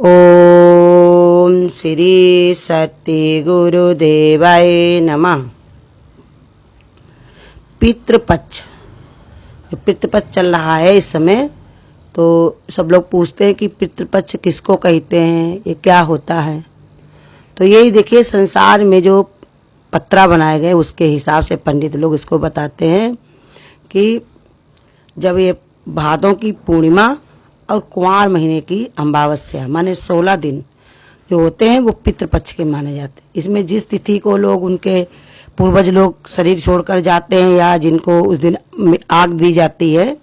ओम श्री सत्य गुरुदेवाय नमः। पितृपक्ष, पितृपक्ष चल रहा है इस समय, तो सब लोग पूछते हैं कि पितृपक्ष किसको कहते हैं, ये क्या होता है। तो यही देखिए, संसार में जो पत्रा बनाए गए उसके हिसाब से पंडित लोग इसको बताते हैं कि जब ये भादों की पूर्णिमा और कुंवार महीने की अमावस्या माने 16 दिन जो होते हैं वो पितृपक्ष के माने जाते हैं। इसमें जिस तिथि को लोग, उनके पूर्वज लोग शरीर छोड़कर जाते हैं या जिनको उस दिन आग दी जाती है,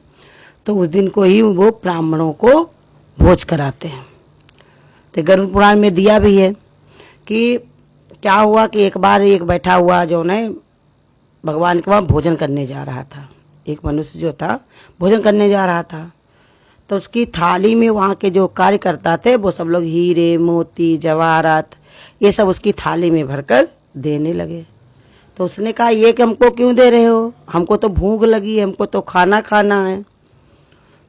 तो उस दिन को ही वो ब्राह्मणों को भोज कराते हैं। तो गरुड़ पुराण में दिया भी है कि क्या हुआ कि एक बार एक बैठा हुआ जो है भगवान के वहाँ भोजन करने जा रहा था। एक मनुष्य जो था भोजन करने जा रहा था, तो उसकी थाली में वहाँ के जो कार्यकर्ता थे वो सब लोग हीरे मोती जवाहरात ये सब उसकी थाली में भरकर देने लगे। तो उसने कहा, ये कि हमको क्यों दे रहे हो, हमको तो भूख लगी है, हमको तो खाना खाना है।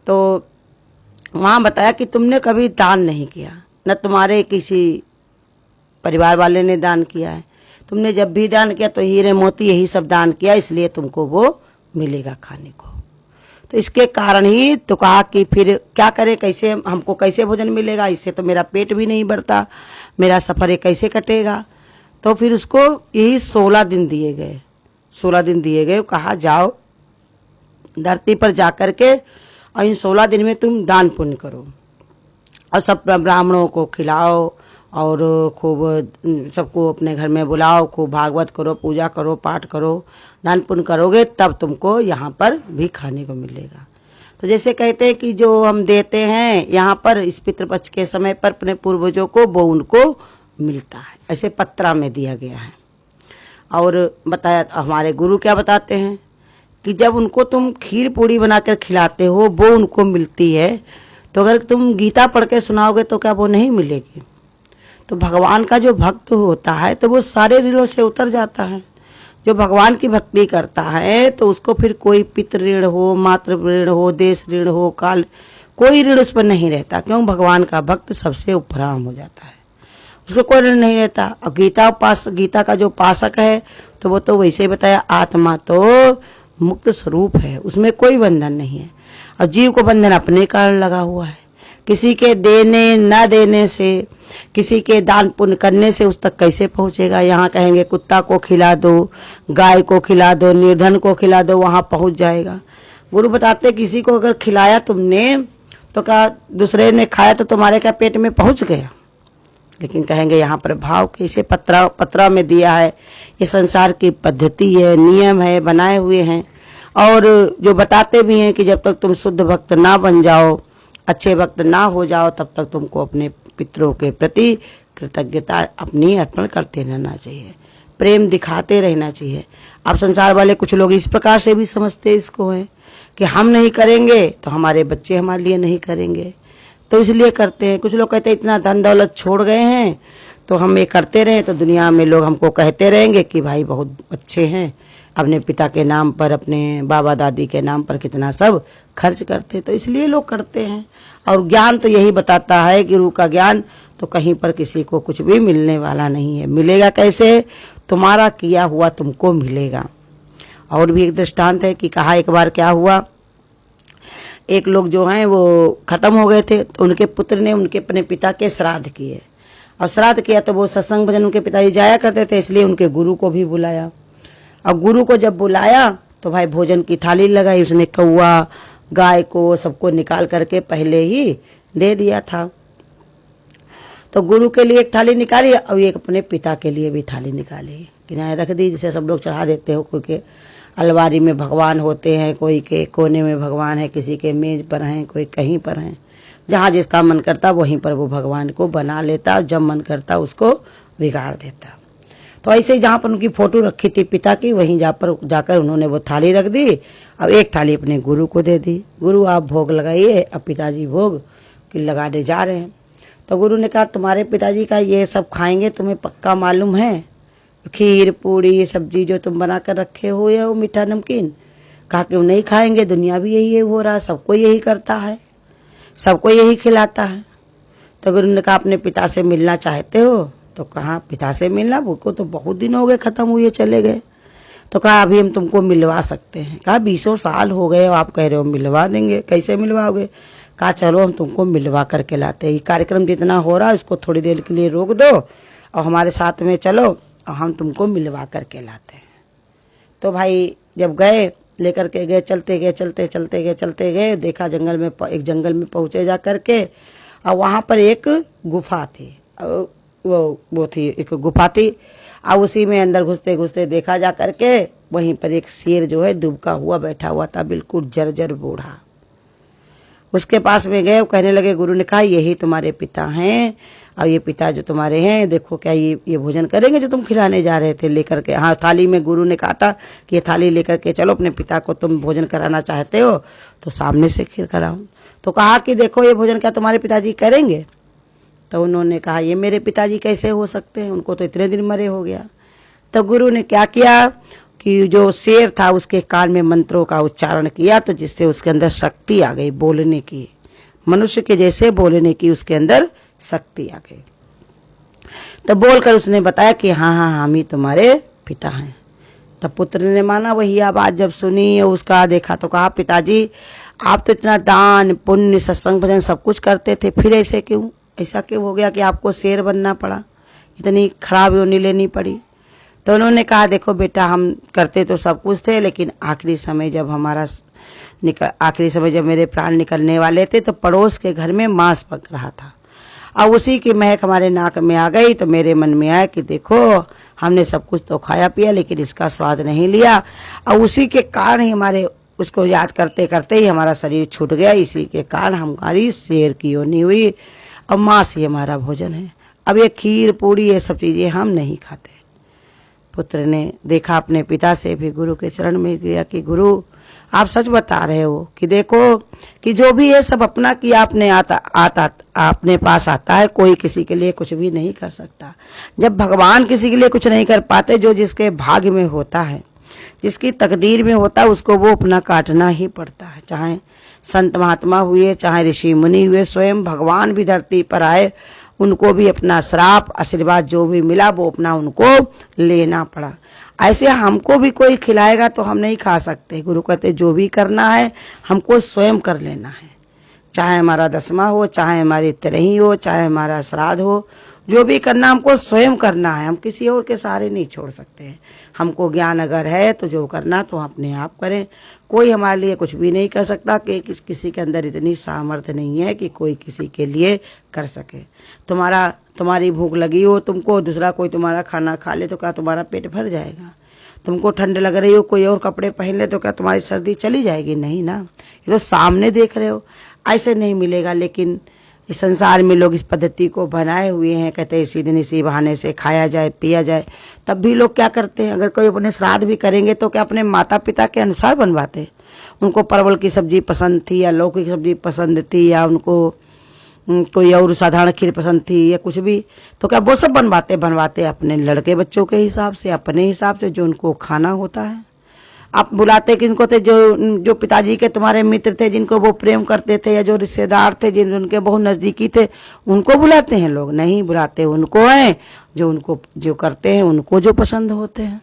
तो वहाँ बताया कि तुमने कभी दान नहीं किया, न तुम्हारे किसी परिवार वाले ने दान किया है। तुमने जब भी दान किया तो हीरे मोती यही सब दान किया, इसलिए तुमको वो मिलेगा खाने को। तो इसके कारण ही तो कहा कि फिर क्या करें, कैसे हमको कैसे भोजन मिलेगा, इससे तो मेरा पेट भी नहीं भरता, मेरा सफ़र ये कैसे कटेगा। तो फिर उसको यही 16 दिन दिए गए, 16 दिन दिए गए। कहा जाओ धरती पर जाकर के और इन 16 दिन में तुम दान पुण्य करो और सब ब्राह्मणों को खिलाओ और खूब सबको अपने घर में बुलाओ, खूब भागवत करो, पूजा करो, पाठ करो, दान पुण्य करोगे तब तुमको यहाँ पर भी खाने को मिलेगा। तो जैसे कहते हैं कि जो हम देते हैं यहाँ पर इस पितृपक्ष के समय पर अपने पूर्वजों को वो उनको मिलता है, ऐसे पत्रा में दिया गया है। और बताया हमारे गुरु क्या बताते हैं कि जब उनको तुम खीर पूड़ी बनाकर खिलाते हो वो उनको मिलती है, तो अगर तुम गीता पढ़ के सुनाओगे तो क्या वो नहीं मिलेगी। तो भगवान का जो भक्त होता है तो वो सारे ऋणों से उतर जाता है। जो भगवान की भक्ति करता है तो उसको फिर कोई पितृ ऋण हो, मातृ ऋण हो, देश ऋण हो, काल, कोई ऋण उस पर नहीं रहता। क्यों? भगवान का भक्त सबसे उपराम हो जाता है, उसको कोई ऋण नहीं रहता। और गीता का जो पासक है तो वो तो वैसे ही बताया, आत्मा तो मुक्त स्वरूप है, उसमें कोई बंधन नहीं है। और जीव को बंधन अपने कारण लगा हुआ है। किसी के देने न देने से, किसी के दान पुण्य करने से उस तक कैसे पहुंचेगा। यहाँ कहेंगे कुत्ता को खिला दो, गाय को खिला दो, निर्धन को खिला दो, वहाँ पहुंच जाएगा। गुरु बताते किसी को अगर खिलाया तुमने तो क्या दूसरे ने खाया तो तुम्हारे क्या पेट में पहुंच गया। लेकिन कहेंगे यहाँ पर भाव कैसे पत्रा में दिया है, ये संसार की पद्धति है, नियम है, बनाए हुए हैं। और जो बताते भी हैं कि जब तक तुम शुद्ध भक्त ना बन जाओ, अच्छे भक्त ना हो जाओ, तब तक तुमको अपने पितरों के प्रति कृतज्ञता अपनी अर्पण करते रहना चाहिए, प्रेम दिखाते रहना चाहिए। अब संसार वाले कुछ लोग इस प्रकार से भी समझते इसको है कि हम नहीं करेंगे तो हमारे बच्चे हमारे लिए नहीं करेंगे, तो इसलिए करते हैं। कुछ लोग कहते हैं इतना धन दौलत छोड़ गए हैं तो हम ये करते रहें तो दुनिया में लोग हमको कहते रहेंगे कि भाई बहुत अच्छे हैं, अपने पिता के नाम पर, अपने बाबा दादी के नाम पर कितना सब खर्च करते, तो इसलिए लोग करते हैं। और ज्ञान तो यही बताता है, गुरु का ज्ञान तो कहीं पर किसी को कुछ भी मिलने वाला नहीं है। मिलेगा कैसे? तुम्हारा किया हुआ तुमको मिलेगा। और भी एक दृष्टांत है कि कहा एक बार क्या हुआ, एक लोग जो हैं वो खत्म हो गए थे, तो उनके पुत्र ने उनके अपने पिता के श्राद्ध किए, और श्राद्ध किया तो वो सत्संग भजन उनके पिताजी जाया करते थे, इसलिए उनके गुरु को भी बुलाया। और गुरु को जब बुलाया तो भाई भोजन की थाली लगाई, उसने कौआ गाय को सबको निकाल करके पहले ही दे दिया था। तो गुरु के लिए एक थाली निकाली और एक अपने पिता के लिए भी थाली निकाली, किनारे रख दी, जैसे सब लोग चढ़ा देते हो। कोई के अलमारी में भगवान होते हैं, कोई के कोने में भगवान है, किसी के मेज पर हैं, कोई कहीं पर हैं। जहाँ जिसका मन करता वहीं पर वो भगवान को बना लेता, जब मन करता उसको बिगाड़ देता। तो ऐसे ही जहाँ पर उनकी फोटो रखी थी पिता की, वहीं जाकर उन्होंने वो थाली रख दी। अब एक थाली अपने गुरु को दे दी, गुरु आप भोग लगाइए। अब पिताजी भोग लगाने जा रहे हैं, तो गुरु ने कहा तुम्हारे पिताजी का ये सब खाएंगे, तुम्हें पक्का मालूम है? खीर पूड़ी सब्जी जो तुम बना कर रखे हो या वो मीठा नमकीन, कहा कि वो नहीं खाएंगे। दुनिया भी यही है हो रहा, सबको यही करता है, सबको यही खिलाता है। तो गुरु ने कहा अपने पिता से मिलना चाहते हो? तो कहा पिता से मिलना, वो तो बहुत दिन हो गए खत्म हुए चले गए। तो कहा अभी हम तुमको मिलवा सकते हैं। कहा 20 साल हो गए आप कह रहे हो मिलवा देंगे, कैसे मिलवाओगे? कहा चलो हम तुमको मिलवा करके लाते हैं, ये कार्यक्रम जितना हो रहा है उसको थोड़ी देर के लिए रोक दो और हमारे साथ में चलो और हम तुमको मिलवा करके लाते हैं। तो भाई जब गए, लेकर के गए, चलते गए, देखा जंगल में, एक जंगल में पहुंचे जा करके, और वहां पर एक गुफा थी, वो थी एक गुफा थी, और उसी में अंदर घुसते घुसते देखा जा करके वहीं पर एक शेर जो है दुबका हुआ बैठा हुआ था, बिल्कुल जर्जर बूढ़ा। उसके पास में गए, कहने लगे, गुरु ने कहा यही तुम्हारे पिता हैं, और ये पिता जो तुम्हारे हैं, देखो क्या ये भोजन करेंगे जो तुम खिलाने जा रहे थे लेकर के? हाँ, थाली में गुरु ने कहा था कि ये थाली लेकर के चलो, अपने पिता को तुम भोजन कराना चाहते हो तो सामने से खीर कराऊं। तो कहा कि देखो ये भोजन क्या तुम्हारे पिताजी करेंगे? तो उन्होंने कहा ये मेरे पिताजी कैसे हो सकते हैं, उनको तो इतने दिन मरे हो गया। तो गुरु ने क्या किया कि जो शेर था उसके कान में मंत्रों का उच्चारण किया, तो जिससे उसके अंदर शक्ति आ गई बोलने की, मनुष्य के जैसे बोलने की उसके अंदर शक्ति आ गई। तो बोलकर उसने बताया कि हाँ हाँ हम ही तुम्हारे पिता हैं। तब पुत्र ने माना, वही आवाज जब सुनी और उसका देखा तो कहा पिताजी आप तो इतना दान पुण्य सत्संग भजन सब कुछ करते थे, फिर ऐसा क्यों हो गया कि आपको शेर बनना पड़ा, इतनी खराब योनि लेनी पड़ी? तो उन्होंने कहा देखो बेटा, हम करते तो सब कुछ थे, लेकिन आखिरी समय जब मेरे प्राण निकलने वाले थे तो पड़ोस के घर में मांस पक रहा था, और उसी की महक हमारे नाक में आ गई। तो मेरे मन में आया कि देखो हमने सब कुछ तो खाया पिया लेकिन इसका स्वाद नहीं लिया, और उसी के कारण ही हमारे उसको याद करते करते ही हमारा शरीर छूट गया, इसी के कारण हमारी शेर की योनि हुई, और मांस ही हमारा भोजन है। अब ये खीर पूड़ी ये सब चीजें हम नहीं खाते। पुत्र ने देखा अपने पिता से भी गुरु के चरण में गया कि गुरु आप सच बता रहे हो कि देखो कि जो भी है सब अपना किया अपने अपने पास आता है, कोई किसी के लिए कुछ भी नहीं कर सकता। जब भगवान किसी के लिए कुछ नहीं कर पाते, जो जिसके भाग्य में होता है, जिसकी तकदीर में होता है, उसको वो अपना काटना ही पड़ता है। चाहे संत महात्मा हुए, चाहे ऋषि मुनि हुए, स्वयं भगवान भी धरती पर आए, उनको भी अपना श्राप आशीर्वाद जो भी मिला वो अपना उनको लेना पड़ा। ऐसे हमको भी कोई खिलाएगा तो हम नहीं खा सकते। गुरु कहते जो भी करना है हमको स्वयं कर लेना है, चाहे हमारा दसवां हो, चाहे हमारी तिरही हो, चाहे हमारा श्राद्ध हो, जो भी करना हमको स्वयं करना है, हम किसी और के सहारे नहीं छोड़ सकते हैं। हमको ज्ञान अगर है तो जो करना तो अपने आप करें, कोई हमारे लिए कुछ भी नहीं कर सकता कि किसी के अंदर इतनी सामर्थ्य नहीं है कि कोई किसी के लिए कर सके। तुम्हारी भूख लगी हो तुमको, दूसरा कोई तुम्हारा खाना खा ले तो क्या तुम्हारा पेट भर जाएगा? तुमको ठंड लग रही हो, कोई और कपड़े पहन ले तो क्या तुम्हारी सर्दी चली जाएगी? नहीं ना, ये तो सामने देख रहे हो, ऐसे नहीं मिलेगा। लेकिन इस संसार में लोग इस पद्धति को बनाए हुए हैं, कहते हैं इसी दिन इसी बहाने से खाया जाए पिया जाए। तब भी लोग क्या करते हैं, अगर कोई अपने श्राद्ध भी करेंगे तो क्या अपने माता पिता के अनुसार बनवाते? उनको परवल की सब्जी पसंद थी या लौकी की सब्जी पसंद थी, या उनको कोई और साधारण खीर पसंद थी या कुछ भी, तो क्या वो सब बनवाते अपने लड़के बच्चों के हिसाब से, अपने हिसाब से जो उनको खाना होता है। आप बुलाते किनको थे? जो पिताजी के तुम्हारे मित्र थे, जिनको वो प्रेम करते थे, या जो रिश्तेदार थे जिनके बहुत नजदीकी थे, उनको बुलाते हैं लोग? नहीं बुलाते, उनको है जो उनको जो करते हैं उनको जो पसंद होते हैं।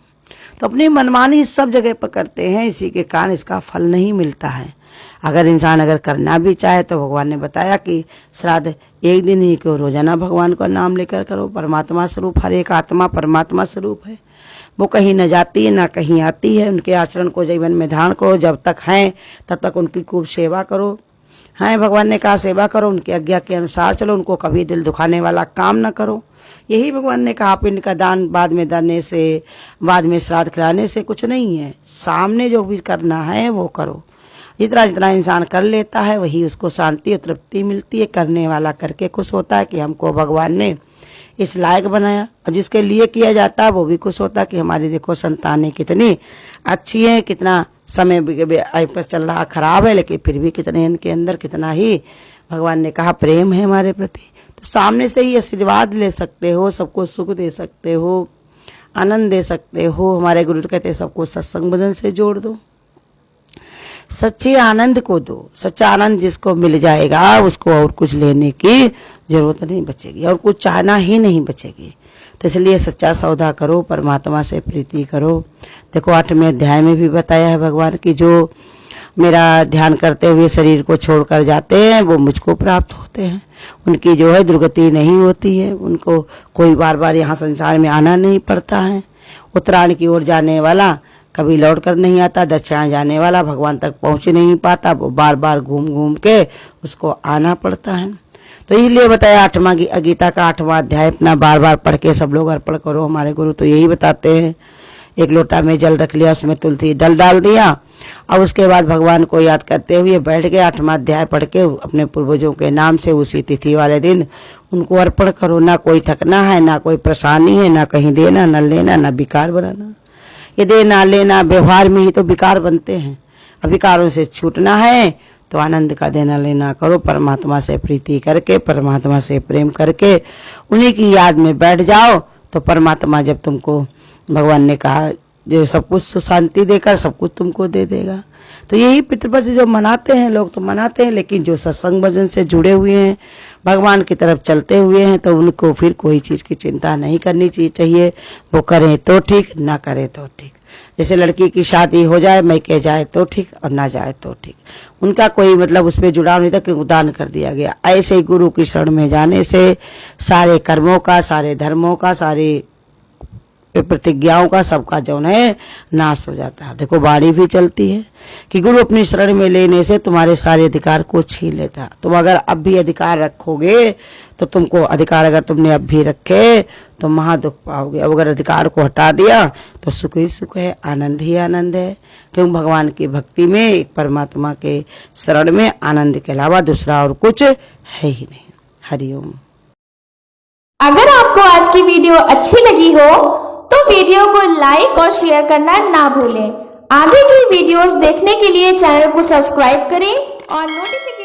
तो अपनी मनमानी सब जगह पर करते हैं, इसी के कारण इसका फल नहीं मिलता है। अगर इंसान अगर करना भी चाहे तो भगवान ने बताया कि श्राद्ध एक दिन ही क्यों, रोजाना भगवान का नाम लेकर करो। परमात्मा स्वरूप, हर एक आत्मा परमात्मा स्वरूप है, वो कहीं न जाती है ना कहीं आती है। उनके आचरण को जीवन में धारण करो, जब तक हैं तब तक उनकी खूब सेवा करो। हैं भगवान ने कहा सेवा करो, उनकी आज्ञा के अनुसार चलो, उनको कभी दिल दुखाने वाला काम न करो। यही भगवान ने कहा, पिंड का दान बाद में देने से, बाद में श्राद्ध खिलाने से कुछ नहीं है, सामने जो भी करना है वो करो। जितना जितना इंसान कर लेता है वही उसको शांति और तृप्ति मिलती है। करने वाला करके खुश होता है कि हमको भगवान ने इस लायक बनाया, और जिसके लिए किया जाता है वो भी खुश होता है कि हमारी देखो संतानें कितनी अच्छी हैं, कितना समय पर चल रहा खराब है, लेकिन फिर भी कितने इनके अंदर कितना ही भगवान ने कहा प्रेम है हमारे प्रति। तो सामने से ही आशीर्वाद ले सकते हो, सबको सुख दे सकते हो, आनंद दे सकते हो। हमारे गुरु कहते हैं सबको सत्संग भजन से जोड़ दो, सच्चे आनंद को दो। सच्चा आनंद जिसको मिल जाएगा उसको और कुछ लेने की जरूरत नहीं बचेगी और कुछ चाहना ही नहीं बचेगी। तो इसलिए सच्चा सौदा करो, परमात्मा से प्रीति करो। देखो 8वें अध्याय में भी बताया है भगवान की जो मेरा ध्यान करते हुए शरीर को छोड़कर जाते हैं वो मुझको प्राप्त होते हैं, उनकी जो है दुर्गति नहीं होती है, उनको कोई बार बार यहाँ संसार में आना नहीं पड़ता है। उत्तरायण की ओर जाने वाला कभी लौट कर नहीं आता, दक्षिण जाने वाला भगवान तक पहुंच नहीं पाता, वो बार बार घूम घूम के उसको आना पड़ता है। तो इसलिए बताया 8वां गीता का 8वां अध्याय अपना बार बार पढ़ के सब लोग अर्पण करो। हमारे गुरु तो यही बताते हैं। एक लोटा में जल रख लिया, उसमें तुलसी डल डाल दिया और उसके बाद भगवान को याद करते हुए बैठ के 8वां अध्याय पढ़ के अपने पूर्वजों के नाम से उसी तिथि वाले दिन उनको अर्पण करो। ना कोई थकना है, ना कोई परेशानी है, ना कहीं देना न लेना, ना विकार बनाना। ये देना लेना व्यवहार में ही तो विकार बनते हैं। अब विकारों से छूटना है तो आनंद का देना लेना करो, परमात्मा से प्रीति करके, परमात्मा से प्रेम करके उन्हीं की याद में बैठ जाओ। तो परमात्मा जब तुमको, भगवान ने कहा जो सब कुछ शांति देकर सब कुछ तुमको दे देगा। तो यही पितृपक्ष जो मनाते हैं लोग तो मनाते हैं, लेकिन जो सत्संग भजन से जुड़े हुए हैं, भगवान की तरफ चलते हुए हैं, तो उनको फिर कोई चीज की चिंता नहीं करनी चाहिए। वो करें तो ठीक, ना करें तो ठीक। जैसे लड़की की शादी हो जाए, मैके जाए तो ठीक और ना जाए तो ठीक, उनका कोई मतलब उस पर जुड़ाव नहीं था कि दान कर दिया गया। ऐसे ही गुरु की शरण में जाने से सारे कर्मों का, सारे धर्मों का, सारी प्रतिज्ञाओं का सबका जो है नाश हो जाता है। देखो वाणी भी चलती है कि गुरु अपनी शरण में लेने से तुम्हारे सारे अधिकार को छीन लेता। तुम अगर अब भी अधिकार रखोगे तो तुमको अधिकार अगर तुमने अब भी रखे तो महा दुख पाओगे। अब अगर अधिकार को हटा दिया तो सुख ही सुख है, आनंद ही आनंद है। क्यों? भगवान की भक्ति में, एक परमात्मा के शरण में आनंद के अलावा दूसरा और कुछ है ही नहीं। हरिओम। अगर आपको आज की वीडियो अच्छी लगी हो तो वीडियो को लाइक और शेयर करना ना भूलें। आगे की वीडियोस देखने के लिए चैनल को सब्सक्राइब करें और नोटिफिकेशन